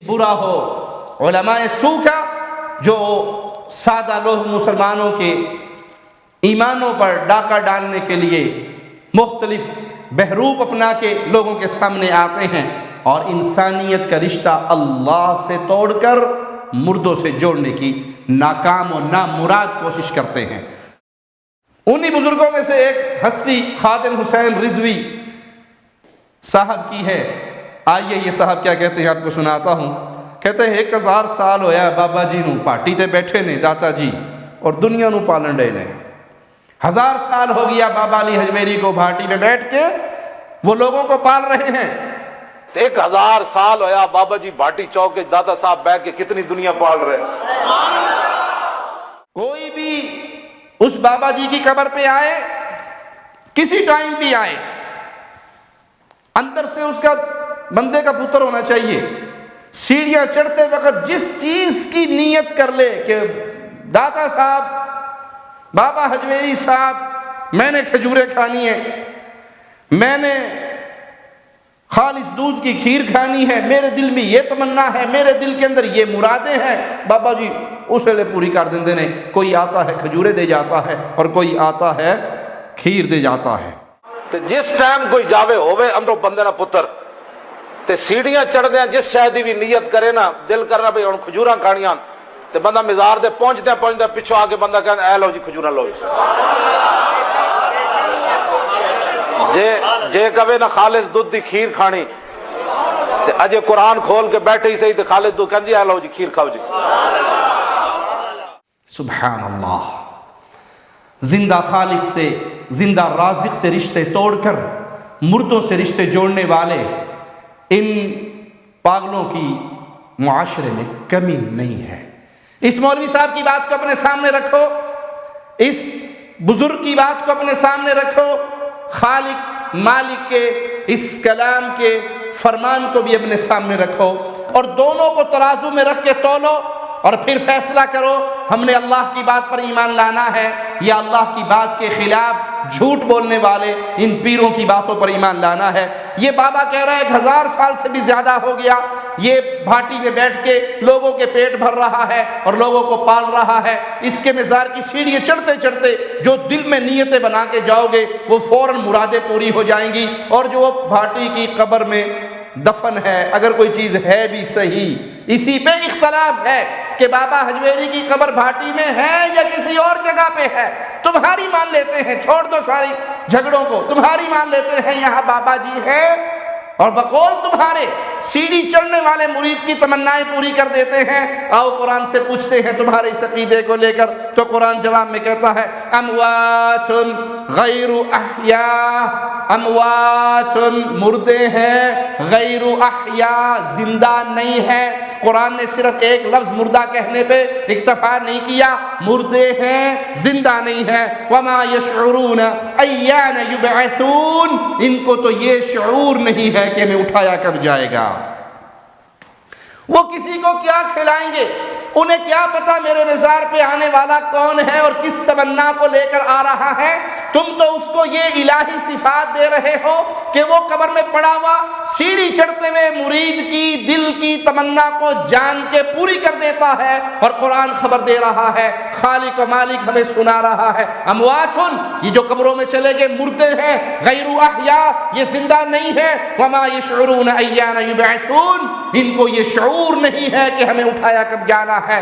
برا ہو علماء سو کا جو سادہ لوگ مسلمانوں کے ایمانوں پر ڈاکہ ڈالنے کے لیے مختلف بہروپ اپنا کے لوگوں کے سامنے آتے ہیں اور انسانیت کا رشتہ اللہ سے توڑ کر مردوں سے جوڑنے کی ناکام و نامراد کوشش کرتے ہیں۔ انہی بزرگوں میں سے ایک ہستی خادم حسین رضوی صاحب کی ہے۔ آئیے یہ صاحب کیا کہتے ہیں آپ کو سناتا ہوں۔ کہتے ہیں 1000 سال ہویا بابا جی نو پارٹی تے بیٹھے نے داتا جی اور دنیا نو پالن ڈے نے۔ 1000 سال ہو گیا بابا علی حجویری کو بھاٹی میں بیٹھ کے وہ لوگوں کو پال رہے ہیں۔ 1000 سال ہویا بابا جی بھاٹی چوک کے داتا صاحب بیٹھ کے کتنی دنیا پال رہے ہیں۔ کوئی بھی اس بابا جی کی قبر پہ آئے، کسی ٹائم بھی آئے، اندر سے اس کا بندے کا پتر ہونا چاہیے۔ سیڑھیاں چڑھتے وقت جس چیز کی نیت کر لے کہ داتا صاحب، بابا حجویری صاحب، میں نے کھجوریں کھانی ہے، میں نے خالص دودھ کی کھیر کھانی ہے، میرے دل میں یہ تمنا ہے، میرے دل کے اندر یہ مرادیں ہیں، بابا جی اسے لے پوری کر دیں نے۔ کوئی آتا ہے کھجورے دے جاتا ہے اور کوئی آتا ہے کھیر دے جاتا ہے۔ تے جس ٹائم کوئی جاوے ہوئے اندروں بندے نہ پتر تے سیڑھیاں چڑھ دیا، جس شاید بھی نیت کرے نا، دل کرنا بھئی ہن کھجوراں کھانیاں تے بندہ مزار دے پہنچدے پچھو آ کے بندہ کہنا اے لو جی کھجوراں لو جے کہے نا خالص دودھ دی کھیر کھانی تے اجے قرآن کھول کے بیٹھے ہی صحیح تے خالص دودھ کہن جی اے لو جی کھیر کھاؤ جی۔ سبحان اللہ، زندہ خالق سے، زندہ رازق سے رشتے توڑ کر مردوں سے رشتے جوڑنے والے ان پاگلوں کی معاشرے میں کمی نہیں ہے۔ اس مولوی صاحب کی بات کو اپنے سامنے رکھو، اس بزرگ کی بات کو اپنے سامنے رکھو، خالق مالک کے اس کلام کے فرمان کو بھی اپنے سامنے رکھو اور دونوں کو ترازو میں رکھ کے تولو اور پھر فیصلہ کرو ہم نے اللہ کی بات پر ایمان لانا ہے یا اللہ کی بات کے خلاف جھوٹ بولنے والے ان پیروں کی باتوں پر ایمان لانا ہے۔ یہ بابا کہہ رہا ہے 1000 سال سے بھی زیادہ ہو گیا یہ بھاٹی میں بیٹھ کے لوگوں کے پیٹ بھر رہا ہے اور لوگوں کو پال رہا ہے۔ اس کے مزار کی سیڑھیاں چڑھتے چڑھتے جو دل میں نیتیں بنا کے جاؤ گے وہ فوراً مرادیں پوری ہو جائیں گی، اور جو بھاٹی کی قبر میں دفن ہے اگر کوئی چیز ہے بھی صحیح، اسی پہ اختلاف ہے کہ بابا حجویری کی قبر بھاٹی میں ہے یا کسی اور جگہ پہ ہے۔ تمہاری مان لیتے ہیں، چھوڑ دو ساری جھگڑوں کو، تمہاری مان لیتے ہیں یہاں بابا جی ہے اور بقول تمہارے سیڑھی چڑھنے والے مرید کی تمنائیں پوری کر دیتے ہیں۔ آؤ قرآن سے پوچھتے ہیں تمہارے اس عقیدے کو لے کر، تو قرآن جواب میں کہتا ہے اموات غیر احیاء، اموات مردے ہیں، غیر احیاء زندہ نہیں ہے۔ قرآن نے صرف ایک لفظ مردہ کہنے پہ اکتفا نہیں کیا، مردے ہیں زندہ نہیں ہے۔ وما یشعرون ایان یبعثون، ان کو تو یہ شعور نہیں ہے کہ ہمیں اٹھایا کب جائے گا۔ وہ کسی کو کیا کھلائیں گے، انہیں کیا پتا میرے مزار پہ آنے والا کون ہے اور کس تمنا کو لے کر آ رہا ہے۔ تم تو اس کو یہ الہی صفات دے رہے ہو کہ وہ قبر میں پڑا ہوا سیڑھی چڑھتے ہوئے مرید کی دل کی تمنا کو جان کے پوری کر دیتا ہے، اور قرآن خبر دے رہا ہے، خالق و مالک ہمیں سنا رہا ہے امواتن، یہ جو قبروں میں چلے گئے مردے ہیں، غیر احیاء یہ زندہ نہیں ہے، وما یشعرون ایان یبعثون ان کو یہ شعور نہیں ہے کہ ہمیں اٹھایا کب جانا ہے۔